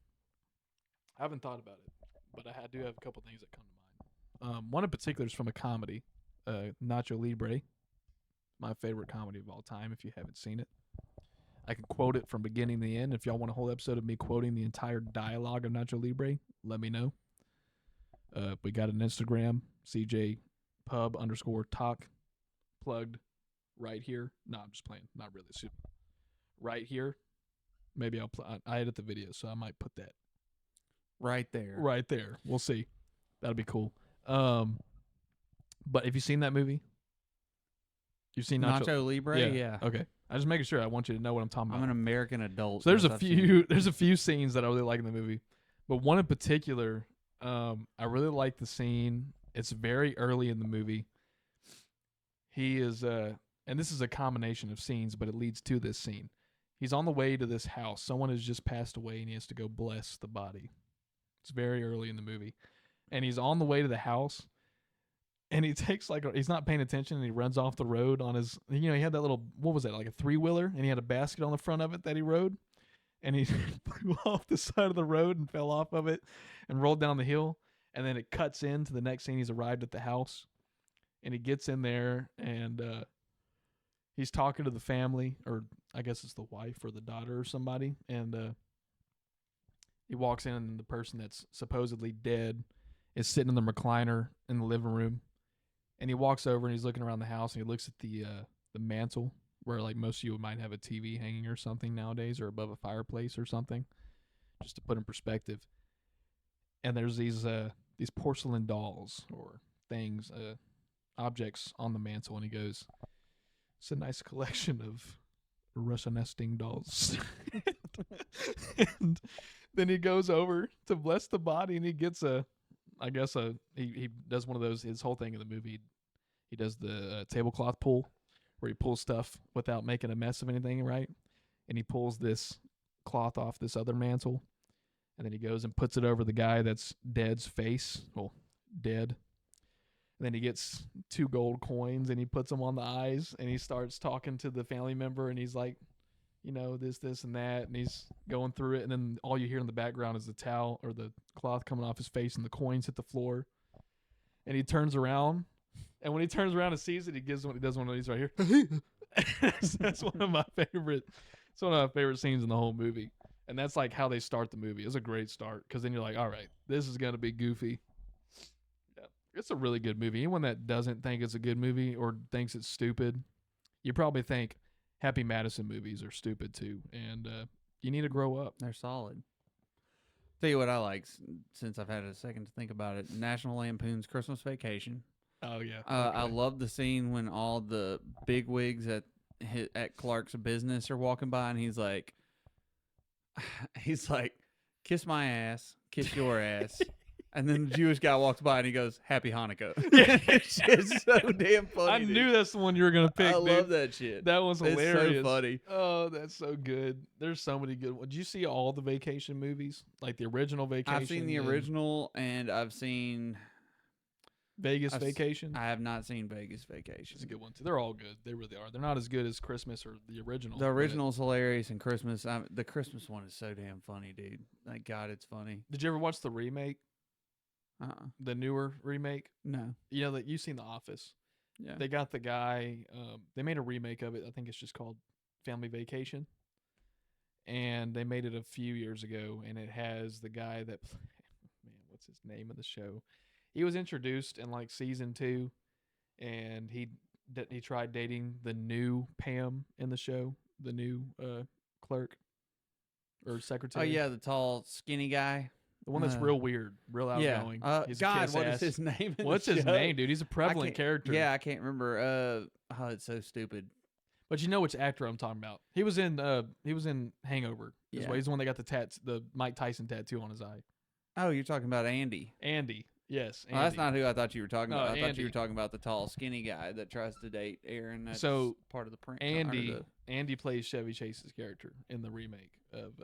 I haven't thought about it, but I do have a couple things that come to mind. One in particular is from a comedy, Nacho Libre. My favorite comedy of all time, if you haven't seen it. I can quote it from beginning to end. If y'all want a whole episode of me quoting the entire dialogue of Nacho Libre, let me know. We got an Instagram, CJ Pub _talk, plugged right here. No, I'm just playing. Not really. Right here. Maybe I edit the video, so I might put that Right there. right there. We'll see. That'll be cool. But have you seen that movie? You've seen Nacho Libre? Yeah. Okay. I'm just making sure. I want you to know what I'm talking about. I'm an American adult. So there's yes, a I've seen it. few scenes that I really like in the movie, but one in particular, I really like the scene. It's very early in the movie. He is and this is a combination of scenes, but it leads to this scene. He's on the way to this house. Someone has just passed away, and he has to go bless the body. It's very early in the movie, and he's on the way to the house. And he takes he's not paying attention, and he runs off the road on his, he had that little, what was that, like a 3-wheeler, and he had a basket on the front of it that he rode, and he flew off the side of the road and fell off of it and rolled down the hill, and then it cuts into the next scene. He's arrived at the house, and he gets in there, and he's talking to the family, or I guess it's the wife or the daughter or somebody, and he walks in, and the person that's supposedly dead is sitting in the recliner in the living room. And he walks over and he's looking around the house, and he looks at the mantle where like most of you might have a TV hanging or something nowadays, or above a fireplace or something, just to put in perspective. And there's these porcelain dolls or things, objects on the mantle, and he goes, "It's a nice collection of Russian nesting dolls." And then he goes over to bless the body, and he gets he does one of those, his whole thing in the movie, he does the tablecloth pull, where he pulls stuff without making a mess of anything, right? And he pulls this cloth off this other mantle, and then he goes and puts it over the guy that's dead's face. Well, dead. And then he gets 2 gold coins and he puts them on the eyes, and he starts talking to the family member, and he's like, you know, this, and that, and he's going through it, and then all you hear in the background is the towel or the cloth coming off his face, and the coins hit the floor. And he turns around, and when he turns around and sees it, he does one of these right here. That's one of my favorite. It's one of my favorite scenes in the whole movie, and that's like how they start the movie. It's a great start because then you're like, all right, this is gonna be goofy. Yeah, it's a really good movie. Anyone that doesn't think it's a good movie or thinks it's stupid, you probably think Happy Madison movies are stupid too, and you need to grow up. They're solid. Tell you what I like, since I've had a second to think about it. National Lampoon's Christmas Vacation. Oh yeah, I love the scene when all the big wigs at Clark's business are walking by, and he's like, kiss my ass, kiss your ass. And then the Jewish guy walks by and he goes, Happy Hanukkah. Yeah. It's so damn funny. I knew that's the one you were going to pick, I dude. love that shit. That was hilarious. It's so funny. Oh, that's so good. There's so many good ones. Did you see all the Vacation movies? Like the original Vacation? I've seen the original, and I've seen Vegas Vacation. I have not seen Vegas Vacation. It's a good one, too. They're all good. They really are. They're not as good as Christmas or the original. The original's hilarious, and Christmas, the Christmas one is so damn funny, dude. Like, God, it's funny. Did you ever watch the remake? The newer remake? No. You know, that you've seen The Office. Yeah. They got the guy, they made a remake of it. I think it's just called Family Vacation. And they made it a few years ago, and it has the guy that, man, what's his name of the show? He was introduced in like season 2, and he tried dating the new Pam in the show, the new clerk or secretary. Oh, yeah, the tall, skinny guy. The one that's real weird, real outgoing. He's God, what is his name? What's his name, dude? He's a prevalent character. Yeah, I can't remember. Oh, it's so stupid. But you know which actor I'm talking about. He was in Hangover. Yeah. He's the one that got the Mike Tyson tattoo on his eye. Oh, you're talking about Andy. Andy. Yes. Andy. Oh, that's not who I thought you were talking about. I thought Andy. you were talking about the tall, skinny guy that tries to date Aaron. That's so part of the prank. Andy plays Chevy Chase's character in the remake of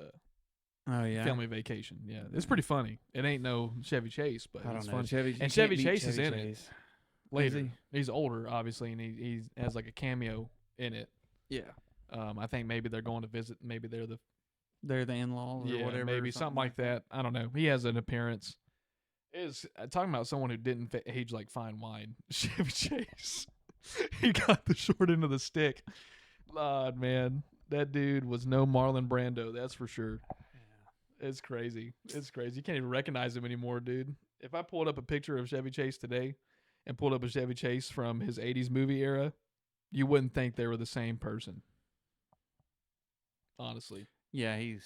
Oh yeah, Family Vacation. Yeah, it's pretty funny. It ain't no Chevy Chase, but I don't it's know. funny. Chevy Chase is in it later. Is he? He's older, obviously, and he has like a cameo in it. Yeah. I think maybe they're going to visit. Maybe they're the in-laws or whatever. Maybe something like that. I don't know. He has an appearance. Is talking about someone who didn't age like fine wine. Chevy Chase. He got the short end of the stick. God, man, that dude was no Marlon Brando. That's for sure. It's crazy. It's crazy. You can't even recognize him anymore, dude. If I pulled up a picture of Chevy Chase today and pulled up a Chevy Chase from his 80s movie era, you wouldn't think they were the same person. Honestly. Yeah, he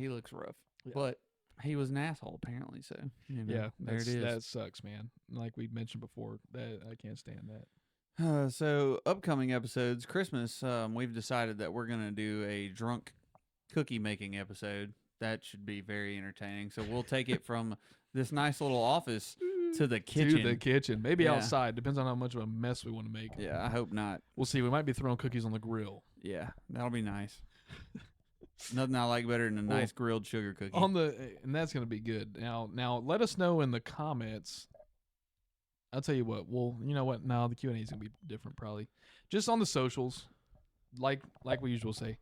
looks rough. Yeah. But he was an asshole apparently, so Yeah, there it is. That sucks, man. Like we mentioned before, that I can't stand that. So upcoming episodes, Christmas, we've decided that we're gonna do a drunk cookie making episode. That should be very entertaining. So we'll take it from this nice little office to the kitchen. To the kitchen. Maybe outside. Depends on how much of a mess we want to make. Yeah, I hope not. We'll see. We might be throwing cookies on the grill. Yeah, that'll be nice. Nothing I like better than a nice grilled sugar cookie. And that's gonna be good. Now let us know in the comments. I'll tell you what. Well, you know what? No, the Q&A is gonna be different probably. Just on the socials, like we usually say.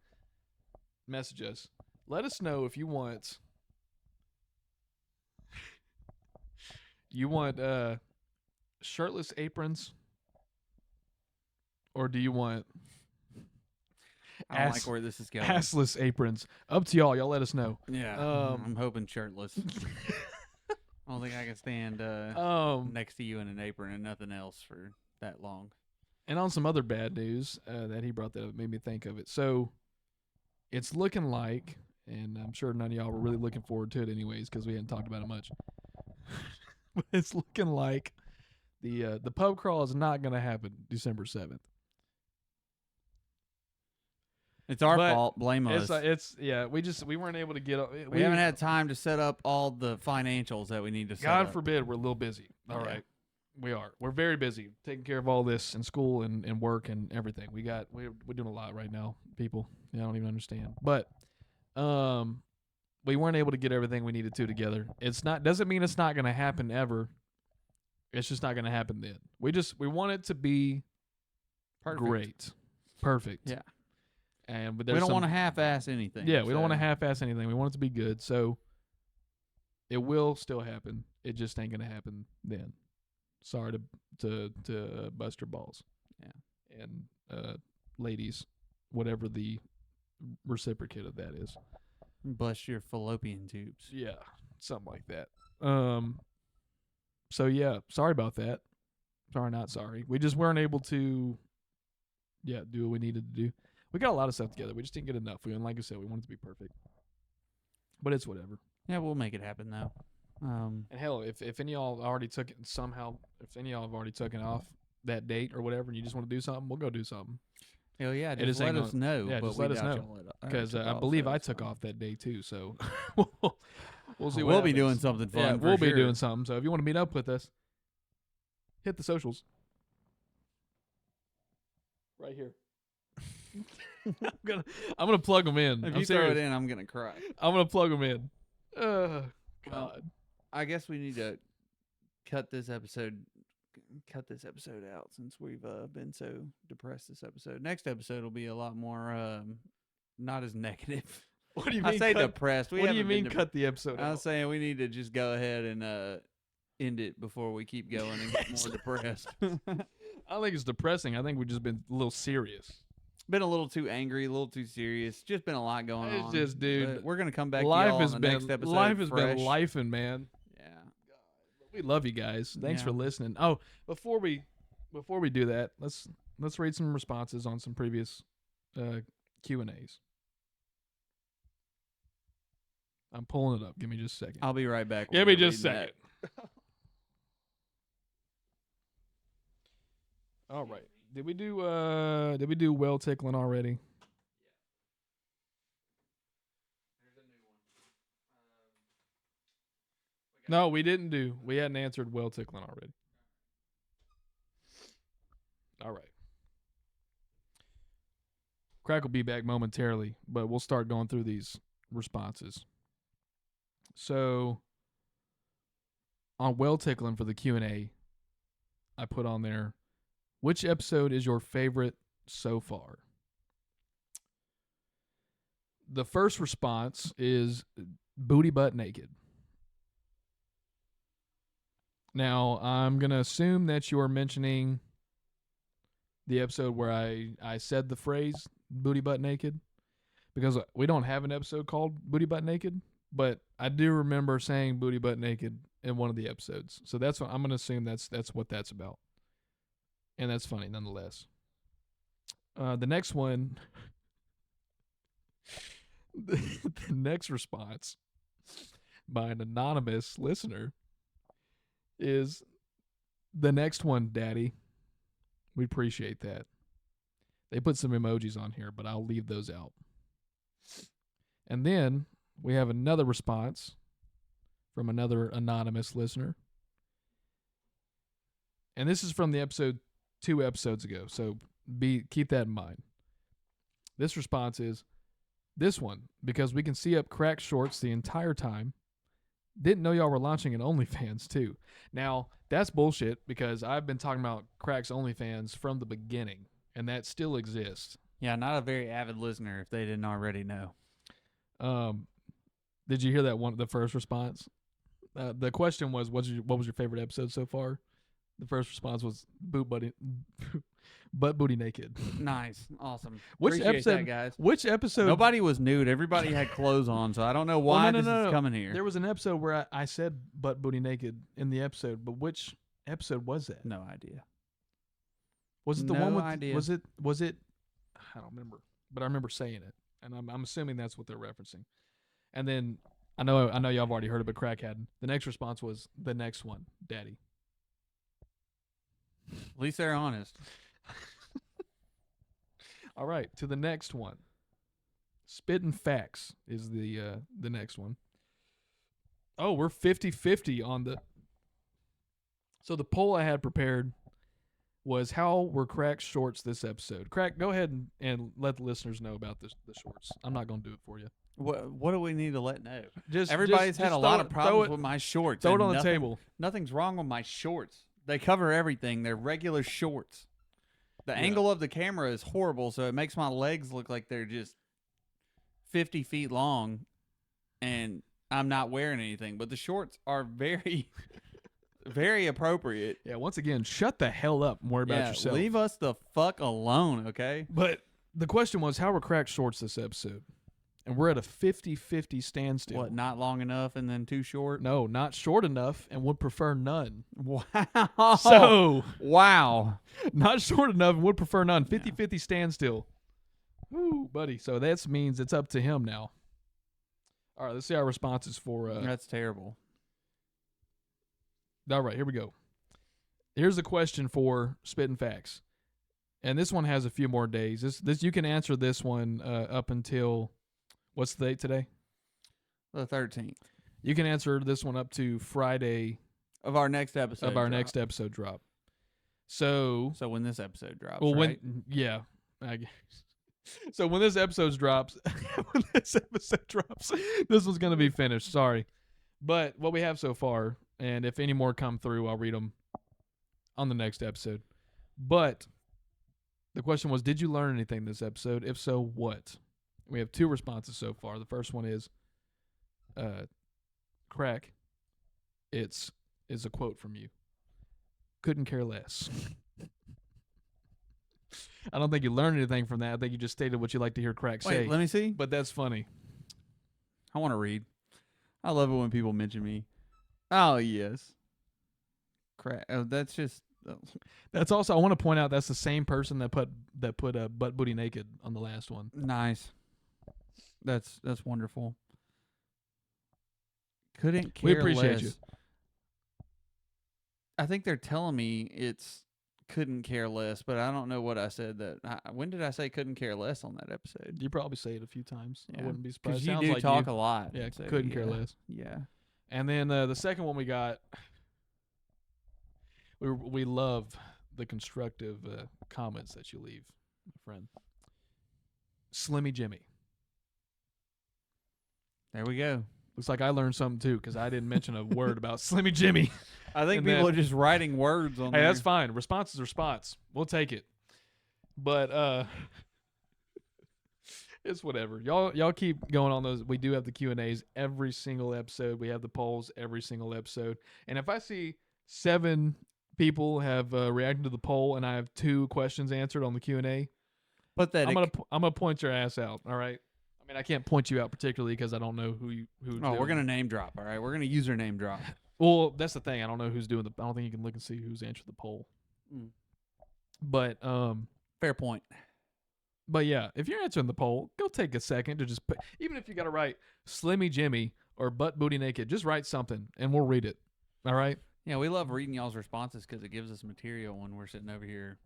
Message us. Let us know if you want shirtless aprons, or do you want I don't like where this is going. assless aprons? Up to y'all. Y'all let us know. Yeah, I'm hoping shirtless. I don't think I can stand next to you in an apron and nothing else for that long. And on some other bad news that he brought that up, made me think of it. So it's looking like, and I'm sure none of y'all were really looking forward to it anyways because we hadn't talked about it much. But it's looking like the pub crawl is not going to happen December 7th. It's our fault. Blame us. We weren't able to get. We haven't had time to set up all the financials that we need to set up. God forbid we're a little busy. All right. We are. We're very busy taking care of all this in school and work and everything. We're doing a lot right now, people. I don't even understand. But we weren't able to get everything we needed to together. It's not doesn't mean it's not going to happen ever. It's just not going to happen then. We want it to be great. Perfect. Yeah. And but We don't want to half-ass anything. Yeah, we don't want to half-ass anything. We want it to be good. So it will still happen. It just ain't going to happen then. Sorry to bust your balls. Yeah. And ladies, whatever the reciprocate of that is. Bust your fallopian tubes. Yeah, something like that. So yeah, sorry about that. Sorry, not sorry. We just weren't able to do what we needed to do. We got a lot of stuff together. We just didn't get enough. And like I said, we wanted it to be perfect. But it's whatever. Yeah, we'll make it happen though. And hell, if any of y'all already took it somehow, if any of y'all have already taken off that date or whatever, and you just want to do something, we'll go do something. Hell yeah, It just is let us know. Yeah, but just we let us doubt know. y'all Because took I off, believe so I it's took fine. off that day too. So we'll see. We'll what be doing happens. something fun. Yeah, for we'll be sure. doing something. So if you want to meet up with us, hit the socials. Right here. I'm gonna plug them in. If I'm you serious. throw it in, I'm gonna cry. I'm gonna plug them in. God. Well, I guess we need to cut this episode out since we've been so depressed this episode. Next episode will be a lot more not as negative. What do you mean? I say cut, depressed. what do you mean cut the episode I out? was saying we need to just go ahead and end it before we keep going and get more depressed. I don't think it's depressing. I think we've just been a little serious. Been a little too angry, a little too serious. Just been a lot going It's on. just, dude, But we're gonna come back Life to y'all has on the been next episode. life has fresh. been lifing, man. Yeah. We love you guys. Thanks for Yeah. listening. Oh, before we do that, let's read some responses on some previous Q&As. I'm pulling it up. Give me just a second. I'll be right back. Give while me you're just a reading second. All right. Did we do well tickling already? No, we didn't do. We hadn't answered well tickling already. All right. Crack will be back momentarily, but we'll start going through these responses. So on well tickling for the Q&A, I put on there, which episode is your favorite so far? The first response is booty butt naked. Now, I'm going to assume that you're mentioning the episode where I said the phrase booty butt naked, because we don't have an episode called Booty Butt Naked, but I do remember saying booty butt naked in one of the episodes. So that's what I'm going to assume that's what that's about. And that's funny nonetheless. The next one, the next response by an anonymous listener is the next one, Daddy. We appreciate that. They put some emojis on here, but I'll leave those out. And then we have another response from another anonymous listener. And this is from the episode 2 episodes ago, so keep that in mind. This response is, this one, because we can see up crack shorts the entire time. Didn't know y'all were launching an OnlyFans too. Now, that's bullshit, because I've been talking about Crack's OnlyFans from the beginning, and that still exists. Yeah, not a very avid listener if they didn't already know. Did you hear that the first response? The question was, what was your favorite episode so far? The first response was butt booty naked. Nice. Awesome. Which Appreciate episode, that, guys? Which episode? Nobody was nude. Everybody had clothes on, so I don't know why this is coming here. There was an episode where I said butt booty naked in the episode, but which episode was that? No idea. Was it the No one with? idea. Was it? I don't remember, but I remember saying it, and I'm assuming that's what they're referencing. And then I know y'all have already heard it, but Crack had the next response was the next one, Daddy. At least they're honest. All right, to the next one. Spittin' Facts is the next one. Oh, we're 50-50 on the So the poll I had prepared was how were Crack's shorts this episode? Crack, go ahead and let the listeners know about the shorts. I'm not going to do it for you. What do we need to let know? Just Everybody's had a lot of problems it, with my shorts. Throw it and on the table. Nothing's wrong with my shorts. They cover everything. They're regular shorts. The angle of the camera is horrible, so it makes my legs look like they're just 50 feet long, and I'm not wearing anything. But the shorts are very, very appropriate. Yeah, once again, shut the hell up and worry about yourself. Leave us the fuck alone, okay? But the question was, how were Crack's shorts this episode? And we're at a 50-50 standstill. What, not long enough and then too short? No, not short enough and would prefer none. Wow. So, wow. Not short enough and would prefer none. 50-50 standstill. Woo, buddy. So that means it's up to him now. All right, let's see our responses for... That's terrible. All right, here we go. Here's the question for Spittin' Facts. And this one has a few more days. This you can answer this one up until... What's the date today? The 13th. You can answer this one up to Friday of our next episode. Next episode drop. So when this episode drops, right? Yeah. I guess. So when this episode drops, this one's going to be finished. Sorry. But what we have so far, and if any more come through, I'll read them on the next episode. But the question was, did you learn anything this episode? If so, what? We have 2 responses so far. The first one is, Crack, is a quote from you. Couldn't care less. I don't think you learned anything from that. I think you just stated what you like to hear Crack say. Wait, let me see. But that's funny. I want to read. I love it when people mention me. Oh, yes. Crack. Oh, that's just... That's also, I want to point out, that's the same person that put butt booty naked on the last one. Nice. That's wonderful. Couldn't care We appreciate less. you. I think they're telling me it's couldn't care less, but I don't know what I said. When did I say couldn't care less on that episode? You probably say it a few times. Yeah. I wouldn't be surprised. Because you Sounds do like talk you. a lot. Yeah, so, couldn't care less. Yeah. And then the second one we got, we love the constructive comments that you leave, my friend. Slimmy Jimmy. There we go. Looks like I learned something too, because I didn't mention a word about Slimmy Jimmy. I think And people then- are just writing words on Hey, there. that's fine. Response is response. We'll take it. But it's whatever. Y'all keep going on those. We do have the Q&As every single episode. We have the polls every single episode. And if I see 7 people have reacted to the poll and I have 2 questions answered on the Q&A, Pathetic. I'm gonna point your ass out. All right. I mean, I can't point you out particularly because I don't know who's we're gonna name drop. All right, we're gonna username drop. Well, that's the thing. I don't know who's doing I don't think you can look and see who's answered the poll. Mm. But Fair point. But yeah, if you're answering the poll, go take a second to just put, even if you got to write Slimmy Jimmy or Butt Booty Naked, just write something and we'll read it. All right? Yeah, we love reading y'all's responses because it gives us material when we're sitting over here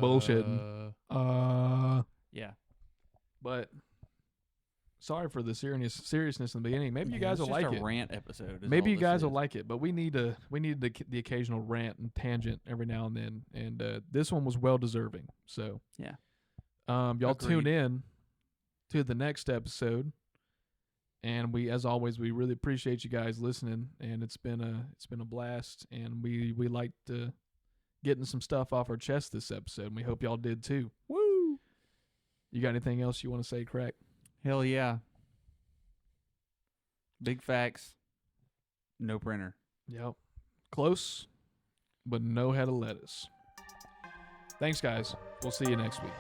bullshitting. Yeah. But sorry for the seriousness in the beginning. Maybe you guys will like just it. a rant episode. Maybe you guys will like it, but we need the occasional rant and tangent every now and then, and this one was well deserving. So yeah, y'all Agreed. tune in to the next episode, and we, as always, we really appreciate you guys listening, and it's been a blast, and we liked getting some stuff off our chest this episode, and we hope y'all did too. Woo! You got anything else you want to say, Crack? Hell yeah. Big facts. No printer. Yep. Close, but no head of lettuce. Thanks, guys. We'll see you next week.